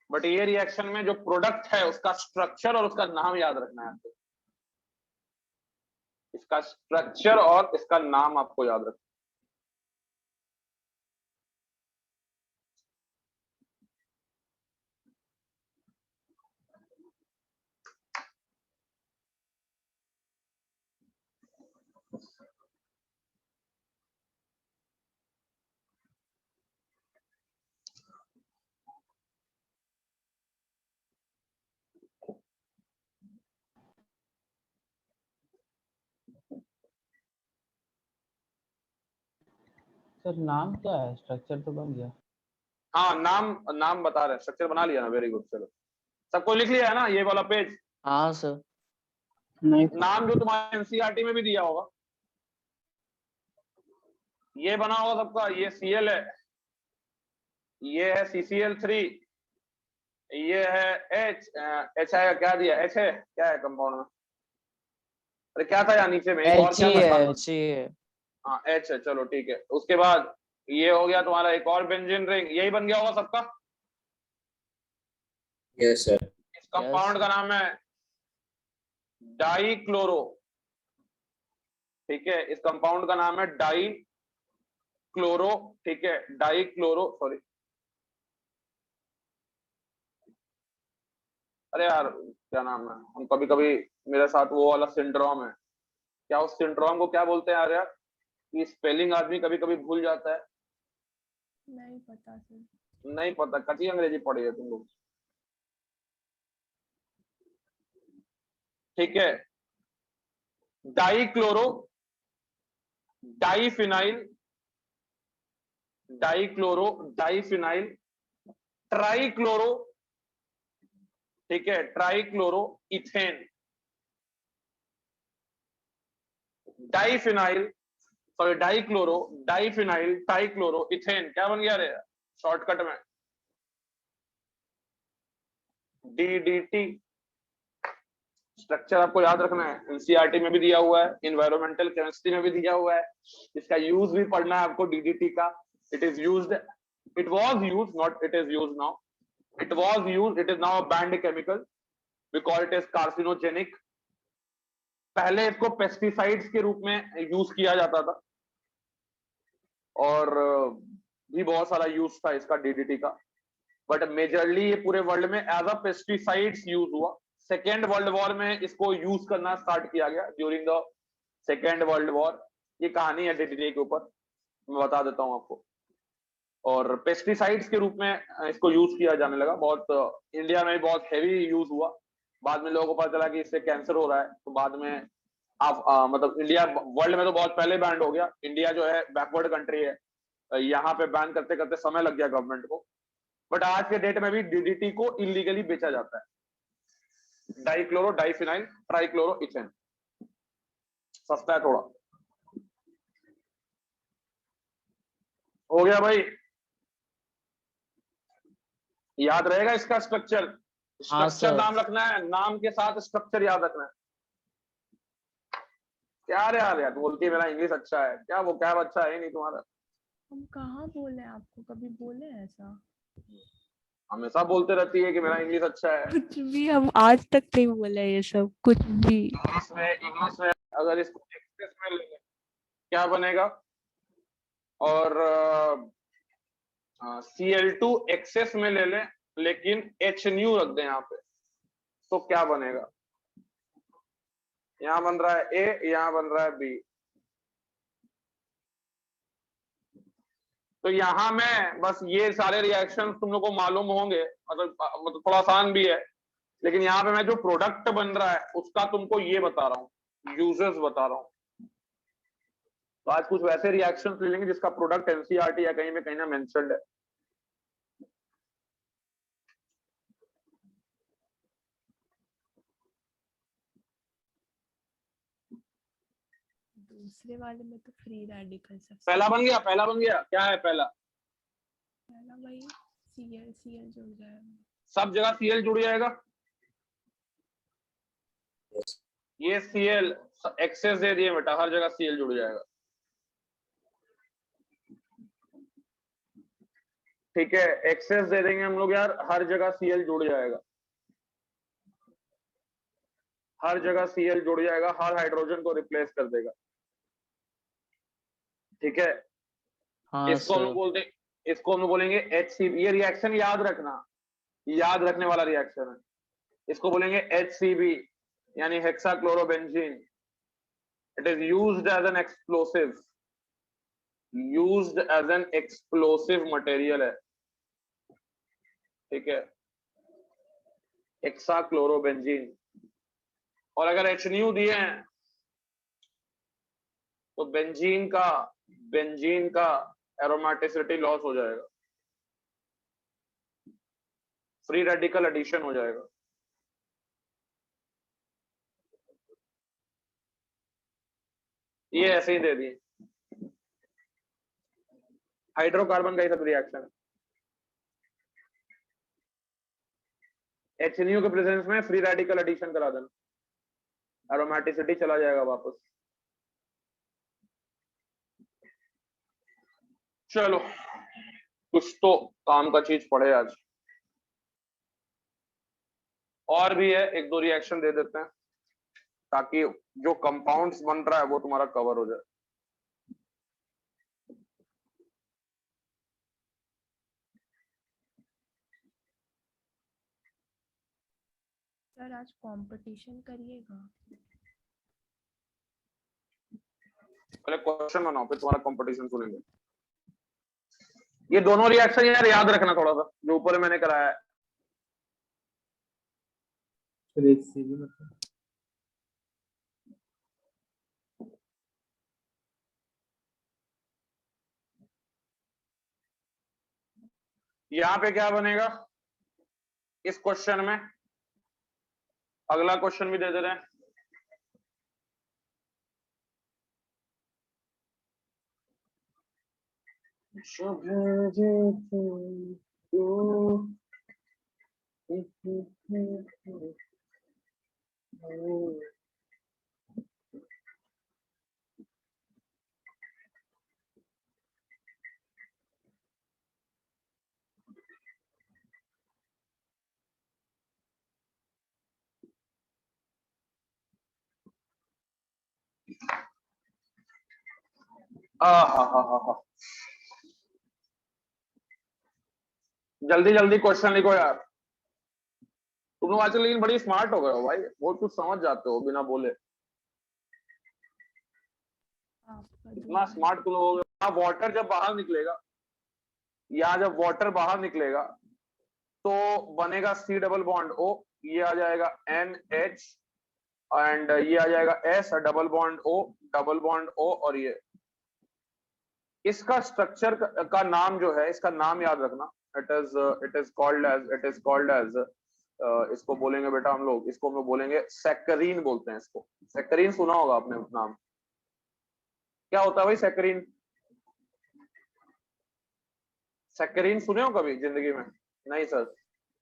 बट ये रिएक्शन में जो प्रोडक्ट है उसका स्ट्रक्चर और उसका नाम याद रखना है आपको। इसका स्ट्रक्चर और इसका नाम आपको याद रखना। सर नाम क्या है? स्ट्रक्चर तो बन गया। हाँ, नाम बता रहे हैं, स्ट्रक्चर बना लिया ना, वेरी गुड। चलो सबको लिख लिया है ना ये वाला पेज? हाँ सर। नहीं नाम जो तुम्हारे एनसीईआरटी में भी दिया होगा, ये बना होगा सबका। ये Cl है, ये है CCl3, ये है H है, क्या दिया? H है, क्या है कंपाउंड में? अरे क्या था यार नीचे में, एक और क्या था? H है। हाँ H है, चलो ठीक है। उसके बाद ये हो गया तुम्हारा एक और बेंजीन रिंग, यही बन गया होगा सबका। Yes sir. इस कंपाउंड का नाम है डाइक्लोरो। ठीक है, इस कंपाउंड का नाम है डाइक्लोरो। ठीक है, डाइक्लोरो, सॉरी, अरे यार क्या नाम है, हम कभी कभी मेरे साथ वो वाला सिंड्रोम है, क्या उस सिंड्रोम को क्या बोलते हैं यार कि स्पेलिंग आदमी कभी कभी भूल जाता है। नहीं पता सर। नहीं पता, कच्ची अंग्रेजी पढ़ी है तुम लोग। ठीक है, dichloro, diphenyl, dichloro, diphenyl, trichloro, ठीक है, trichloro ethane, diphenyl, sorry dichloro, diphenyl, trichloro ethane, क्या बन गया रे शॉर्टकट में? DDT। स्ट्रक्चर आपको याद रखना है, एनसीईआरटी में भी दिया हुआ है, इन्वायरमेंटल केमिस्ट्री में भी दिया हुआ है, इसका यूज भी पढ़ना है आपको। DDT का it is used, it was used, not it is used now, it was used, it is now a band chemical because it is carcinogenic. पहले इसको पेस्टिसाइड्स के रूप में यूज किया जाता था और भी बहुत सारा यूज था इसका DDT का, बट मेजरली ये पूरे वर्ल्ड में एज अ पेस्टिसाइड्स यूज हुआ। सेकेंड वर्ल्ड वॉर में इसको यूज करना स्टार्ट किया गया, during the second world war. ये कहानी है DDT के ऊपर, मैं बता देता हूं आपको। और पेस्टिसाइड्स के रूप में इसको यूज किया जाने लगा, बहुत इंडिया में बहुत हैवी यूज हुआ। बाद में लोगों को पता चला कि इससे कैंसर हो रहा है, तो बाद में आप मतलब इंडिया, वर्ल्ड में तो बहुत पहले बैंड हो गया, इंडिया जो है बैकवर्ड कंट्री है, यहाँ पे बैन करते करते समय लग गया गवर्नमेंट को, बट आज के डेट में भी DDT को इलीगली बेचा जाता है। डाइक्लोरो, डाइफिनाइल, ट्राइक्लोरो इथेन, सस्ता है थोड़ा। हो गया भाई, याद रहेगा इसका स्ट्रक्चर? हाँ स्ट्रक्चर सर। नाम रखना है, नाम के साथ स्ट्रक्चर याद रखना है। क्या रे यार, तू बोलती है मेरा इंग्लिश अच्छा है, क्या वो क्या अच्छा है नहीं तुम्हारा? हम कहाँ बोले आपको, कभी बोले ऐसा? हमेशा बोलते रहती है कि मेरा इंग्लिश अच्छा है। कुछ भी हम आज तक नहीं बोले ये सब, कुछ भी। इंग्लिश में अगर इसको एक्सेस में ले लें क्या बनेगा, और Cl2 एक्सेस में ले लें लेकिन H न्यू रख दें यहाँ पे, तो क्या बनेगा? यहाँ बन रहा है A, यहाँ बन रहा है B, तो यहाँ में बस ये सारे रिएक्शन तुम लोग को मालूम होंगे, मतलब थोड़ा आसान भी है, लेकिन यहाँ पे मैं जो प्रोडक्ट बन रहा है उसका तुमको ये बता रहा हूँ, यूजेस बता रहा हूँ। तो आज कुछ वैसे रिएक्शन ले लेंगे जिसका प्रोडक्ट एनसीईआरटी या कहीं में कहीं ना मेंशन्ड है। दूसरे वाले में तो फ्री रेडिकल सबसे पहला बन गया, पहला बन गया, क्या है पहला? पहला वही Cl जुड़ जाएगा, सब जगह Cl जुड़ जाएगा। ये Cl एक्सेस दे दिए बेटा, हर जगह Cl जुड़ जाएगा। ठीक है, एक्सेस दे देंगे हम लोग यार, हर जगह Cl जुड़ जाएगा, हर जगह Cl जुड़ जाएगा, हर हाइड्रोजन को रिप्लेस कर देगा। ठीक है, हाँ इसको हम सर। बोलते, इसको हम बोलेंगे HCl। ये रिएक्शन याद रखना, याद रखने वाला रिएक्शन है। इसको बोलेंगे HCl यानी hexachlorobenzene. It is used as an explosive, used as an explosive material है। ठीक है, हेक्साक्लोरोबेंजीन। और अगर HNU दिए हैं तो बेंजीन का एरोमेटिसिटी लॉस हो जाएगा, फ्री रेडिकल एडिशन हो जाएगा। ये ऐसे ही दे दिए। हाइड्रोकार्बन का ही सब रिएक्शन है। HNU के प्रेजेंस में फ्री रेडिकल एडिशन करा देना, एरोमेटिसिटी चला जाएगा वापस। चलो कुछ तो काम का चीज पड़े आज। और भी है, एक दो रिएक्शन दे देते हैं ताकि जो कंपाउंड्स बन रहा है वो तुम्हारा कवर हो जाए। सर आज कंपटीशन करिएगा। पहले क्वेश्चन बनाओ फिर तुम्हारा कंपटीशन सुनेंगे। ये दोनों रिएक्शन यार याद रखना थोड़ा सा, जो ऊपर मैंने कराया है। यहाँ पे क्या बनेगा इस क्वेश्चन में? अगला क्वेश्चन भी दे दे रहे हैं। जल्दी जल्दी क्वेश्चन लिखो यार। तुम लोग आजकल लेकिन बड़ी स्मार्ट हो गए हो भाई, बहुत कुछ समझ जाते हो बिना बोले। आपका इतना स्मार्ट तुम लोग हो गए। वाटर जब बाहर निकलेगा, या जब वाटर बाहर निकलेगा तो बनेगा C डबल बॉन्ड O, ये आ जाएगा NH एंड ये आ जाएगा S double bond O, double bond O, और ये इसका स्ट्रक्चर का नाम जो है, इसका नाम याद रखना। इट इज कॉल्ड एज इसको बोलेंगे बेटा हम लोग, इसको हम लोग बोलेंगे सैकरीन बोलते हैं इसको। सैकरीन सुना होगा आपने नाम, क्या होता है भाई सैकरीन? सैकरीन सुने हो कभी जिंदगी में? नहीं सर।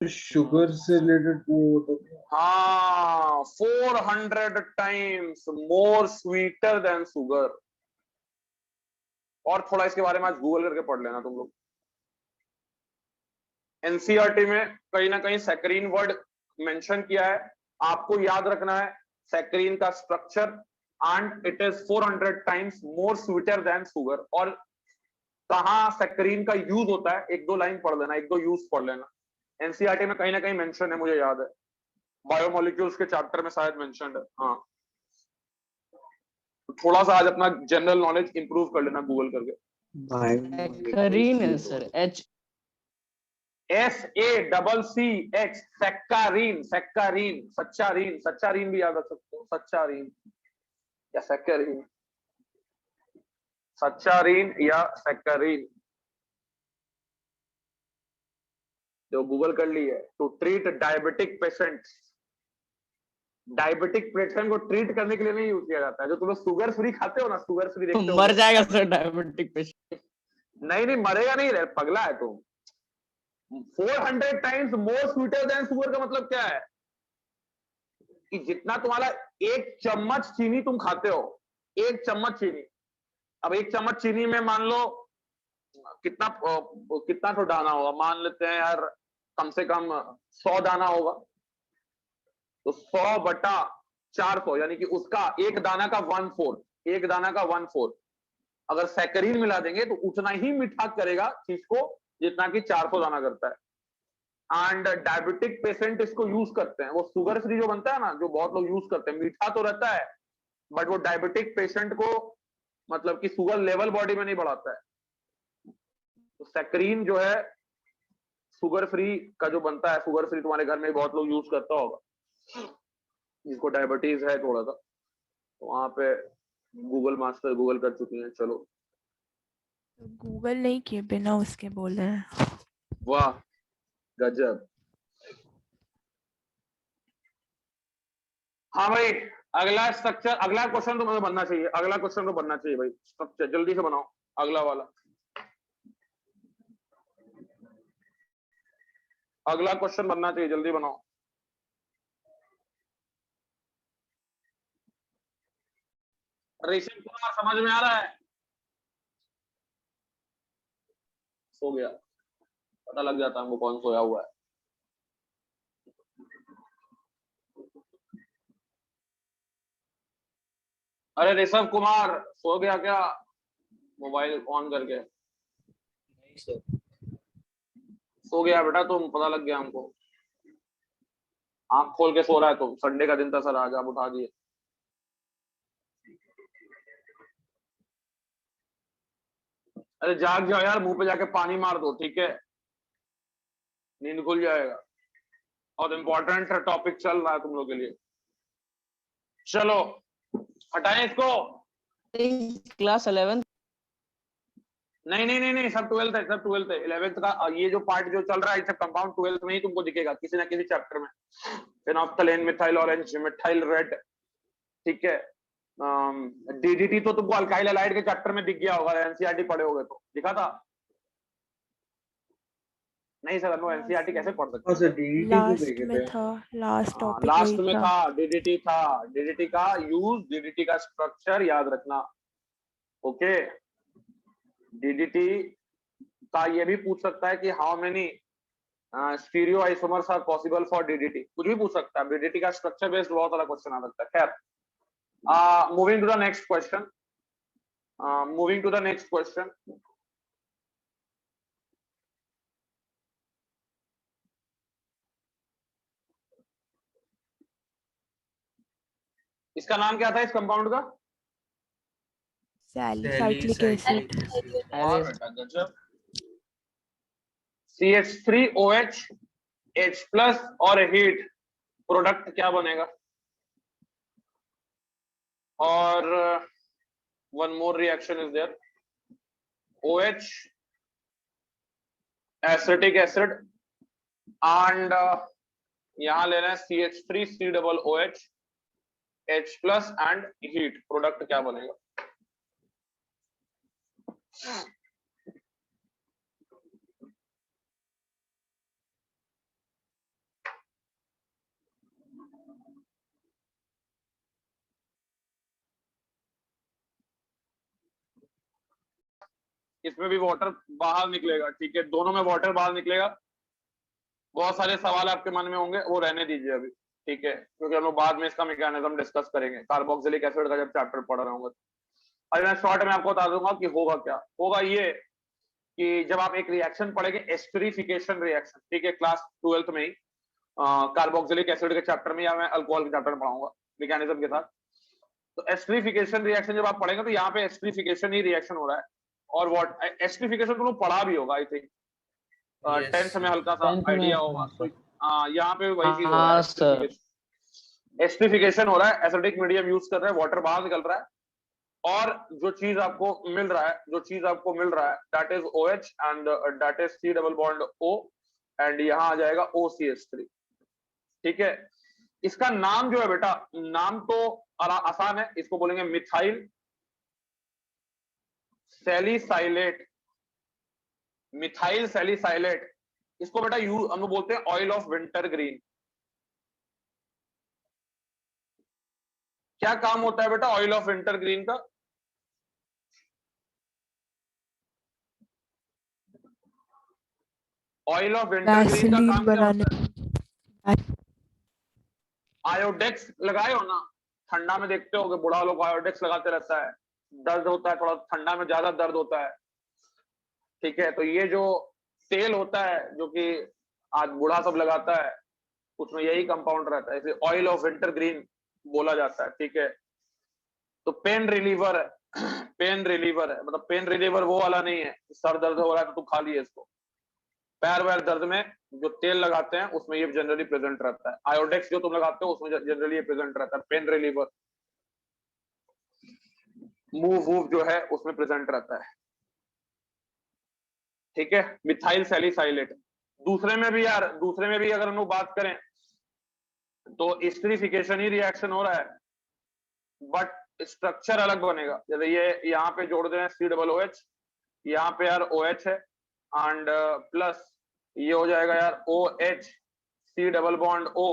शुगर से रिलेटेड। हाँ, 400 times more sweeter than sugar. और थोड़ा इसके बारे में आज गूगल करके पढ़ लेना तुम लोग। एनसीईआरटी में कहीं ना कहीं सैकरीन वर्ड मेंशन किया है, आपको याद रखना है सैकरीन का structure. And it is 400 times more sweeter than sugar. और कहाँ सैकरीन का यूज होता है, एक दो लाइन पढ़ लेना, एक दो यूज पढ़ लेना। एनसीईआरटी में कहीं ना कहीं मेंशन है, मुझे याद है, बायोमोलिक्यूल्स के चैप्टर में शायद मेंशन है। हाँ, थोड़ा सा आज अपना जनरल नॉलेज इंप्रूव कर लेना गूगल करके। Saccharin है सर, H SACCH, सैक्कारीन, सैक्कारीन, सच्चारीन, सच्चारीन भी याद रख सकते हो, सच्चारीन या सैक्कारीन, सच्चारीन या सैक्कारीन। जो गूगल कर ली है, to treat diabetic patients. Diabetic patient को ट्रीट करने के लिए नहीं यूज किया जाता है। जो तुम लोग शुगर फ्री खाते हो ना, शुगर फ्री देखते हो, मर जाएगा सर डायबिटिक पेशेंट। नहीं मरेगा नहीं रे, पगला है तुम। 400 times more sweeter than sugar का मतलब क्या है कि जितना तुम्हारा एक चम्मच चीनी तुम खाते हो, एक चम्मच चीनी, अब एक चम्मच चीनी में मान लो कितना तो दाना होगा, मान लेते हैं यार कम से कम 100 दाना होगा, तो 100 बटा 400 यानी कि उसका एक दाना का 1/4, एक दाना का 1/4 अगर सैकरीन मिला देंगे तो उतना ही मीठा करेगा चीज को जितना कि 400 दाना करता है। एंड डायबिटिक पेशेंट इसको यूज करते हैं, वो शुगर फ्री जो बनता है ना, जो बहुत लोग यूज करते हैं, मीठा तो रहता है बट वो डायबिटिक पेशेंट को मतलब कि शुगर लेवल बॉडी में नहीं बढ़ाता है। तो सैकरीन जो है शुगर फ्री का जो बनता है, शुगर फ्री तुम्हारे घर में बहुत लोग यूज करता होगा जिसको डायबिटीज है थोड़ा सा, तो वहां पे गूगल मास्टर गूगल कर चुकी हैं। चलो गूगल नहीं किए, बिना उसके बोल रहे हैं। वाह गजब। हाँ भाई, अगला स्ट्रक्चर, अगला क्वेश्चन तो मुझे बनना चाहिए, अगला क्वेश्चन तो बनना चाहिए भाई, स्ट्रक्चर जल्दी से बनाओ अगला वाला। अगला क्वेश्चन बनना चाहिए, जल्दी बनाओ। ऋषभ कुमार समझ में आ रहा है? सो गया, पता लग जाता है हमको कौन सोया हुआ है। अरे ऋषभ कुमार सो गया क्या मोबाइल ऑन करके? नहीं सर। सो गया बेटा तुम, पता लग गया हमको, आंख खोल के सो रहा है तुम। संडे का दिन था सर, आज आप उठा दिए। अरे जाग जाओ यार, मुंह पे जाके पानी मार दो, ठीक है, नींद खुल जाएगा। और इम्पोर्टेंट टॉपिक चल रहा है तुम लोग के लिए। चलो हटाएं इसको। क्लास 11 नहीं सब 12th है, सब 12th है। 11th का ये जो पार्ट जो चल रहा है सब कंपाउंड 12th में ही तुमको दिखेगा किसी ना किसी चैप्टर में। Phenolphthalein, methyl orange, methyl red, ठीक है। डीडीटी तो तुमको अल्काइल हैलाइड के चैप्टर में दिख गया होगा, एनसीईआरटी पढ़े होगे तो दिखा था। नहीं सर, हम एनसीईआरटी कैसे पढ़ सकते हैं? सर डीडीटी को लास्ट देखे में थे। था, लास्ट टॉपिक लास्ट वही में था। था, डीडीटी था, डीडीटी का यूज, डीडीटी का स्ट्रक्चर याद रखना। ओके, डीडीटी का ये भी पूछ सकता है कि how many stereo isomers are possible for DDT, कुछ भी पूछ सकता है। डीडीटी का स्ट्रक्चर बेस्ड बहुत सारा क्वेश्चन आ सकता है। खैर, moving to the next question, moving to the next question. इसका नाम क्या था इस कंपाउंड का? Salicylic acid. और बेटा गजब। CH3OH H प्लस और हीट, प्रोडक्ट क्या बनेगा? और one more reaction is there, OH acetic acid and यहां ले रहे हैं CH3COOH H plus and heat, product क्या बनेगा? इसमें भी वाटर बाहर निकलेगा, ठीक है, दोनों में वाटर बाहर निकलेगा। बहुत सारे सवाल आपके मन में होंगे, वो रहने दीजिए अभी, ठीक है, क्योंकि हम लोग बाद में इसका मैकेनिज्म डिस्कस करेंगे, कार्बोक्सिलिक एसिड का जब चैप्टर पढ़ रहे होंगे। अभी मैं शॉर्ट में आपको बता दूंगा कि होगा क्या। होगा ये कि जब आप एक रिएक्शन पढ़ेंगे, एस्टरिफिकेशन रिएक्शन, ठीक है, क्लास 12th में ही कार्बोक्सिलिक एसिड के चैप्टर में, या मैं अल्कोहल के चैप्टर में पढ़ाऊंगा मैकेनिज्म के साथ। तो एस्टरिफिकेशन रिएक्शन जब आप पढ़ेंगे तो यहाँ पे एस्टरिफिकेशन ही रिएक्शन हो रहा है, और व्हाट एस्टिफिकेशन तुमने पढ़ा भी होगा आई थिंक, Yes. 10th में हल्का सा 10th में आइडिया होगा। हाँ, तो सर। यहाँ पे वही चीज हो रहा है, हाँ सर। एस्टिफिकेशन हो रहा है, एसिडिक मीडियम यूज कर रहे हैं, वाटर बाहर निकल रहा है, और जो चीज आपको मिल रहा है that is OH and that is C double bond O, and यहाँ आ जाएगा OCH3। ठीक है, इसका नाम जो है बेटा, नाम तो आसान है, इसको बोलेंगे मिथाइल सैलिसाइलेट, मिथाइल सैलिसाइलेट। इसको बेटा हम लोग बोलते हैं ऑयल ऑफ विंटर ग्रीन। क्या काम होता है बेटा ऑयल ऑफ विंटर ग्रीन का? ऑयल ऑफ विंटर ग्रीन का काम क्या होता है? आयोडेक्स लगाए हो ना, ठंडा में देखते हो कि बुढ़ा लोग आयोडेक्स लगाते रहता है, दर्द होता है थोड़ा, ठंडा में ज्यादा दर्द होता है। ठीक है, तो ये जो तेल होता है जो कि आज बूढ़ा सब लगाता है, उसमें यही कंपाउंड रहता है, इसलिए ऑयल ऑफ विंटर ग्रीन बोला जाता है। ठीक है, तो पेन रिलीवर है, पेन रिलीवर है, मतलब पेन रिलीवर वो वाला नहीं है सर दर्द हो रहा है तो तू खा लिए इसको। पैर वैर दर्द में जो तेल लगाते हैं उसमें ये जनरली प्रेजेंट रहता है। आयोडेक्स जो तुम लगाते हो उसमें जनरली ये प्रेजेंट रहता है, पेन रिलीवर। मूव जो है उसमें प्रेजेंट रहता है। ठीक है, मिथाइल सैलिसाइलेट। दूसरे में भी अगर हम लोग बात करें तो एस्टरिफिकेशन ही रिएक्शन हो रहा है, बट स्ट्रक्चर अलग बनेगा। जैसे ये यहाँ पे जोड़ दें C डबल OH, यहाँ पे यार OH है, एंड प्लस ये हो जाएगा यार OH C double bond O,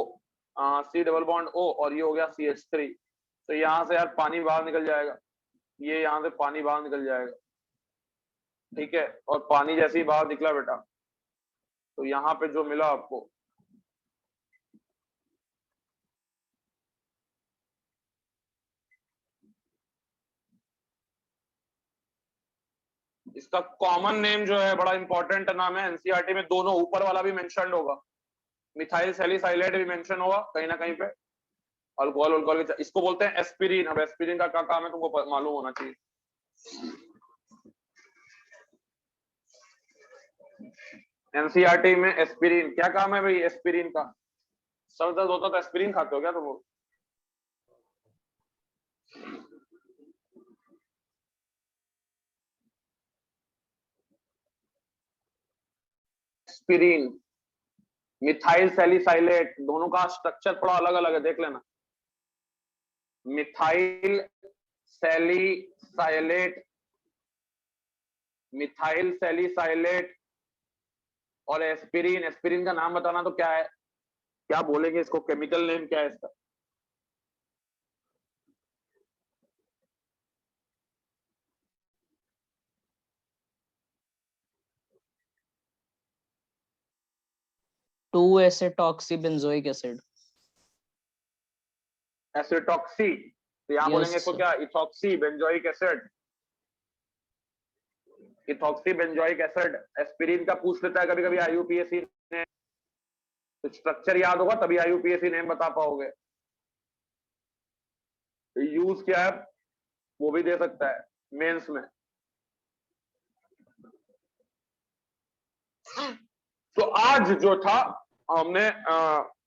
और ये हो गया CH3। तो यहाँ से यार पानी बाहर निकल जाएगा, ये यहाँ से पानी बाहर निकल जाएगा। ठीक है, और पानी जैसे ही बाहर निकला बेटा तो यहाँ पे जो मिला आपको, इसका कॉमन नेम जो है बड़ा इंपॉर्टेंट नाम है, एनसीईआरटी में दोनों ऊपर वाला भी मेंशन्ड होगा, मिथाइल सैलिसाइलेट भी मेंशन होगा कहीं ना कहीं पे, अल्कोहल इसको बोलते हैं एस्पिरिन। अब एस्पिरिन का क्या काम है तुमको मालूम होना चाहिए। एनसीईआरटी में एस्पिरिन क्या काम है भाई? एस्पिरिन का सर दर्द होता तो एस्पिरिन खाते हो क्या तुम लोग? एस्पिरिन, मिथाइल सैलिसाइलेट, दोनों का स्ट्रक्चर थोड़ा अलग अलग है, देख लेना। मिथाइल सैलिसाइलेट, मिथाइल सैलिसाइलेट और एस्पिरिन। एस्पिरिन का नाम बताना तो क्या है, क्या बोलेंगे इसको, केमिकल नेम क्या है इसका? Two acetoxy benzoic acid. Acetoxy, तो यहाँ बोलेंगे इसको क्या? Ethoxy benzoic acid, ethoxy benzoic acid. Aspirin का पूछ लेता है कभी कभी IUPAC ने, तो स्ट्रक्चर याद होगा तभी IUPAC नेम बता पाओगे। यूज क्या है वो भी दे सकता है मेंस में। तो आज जो था हमने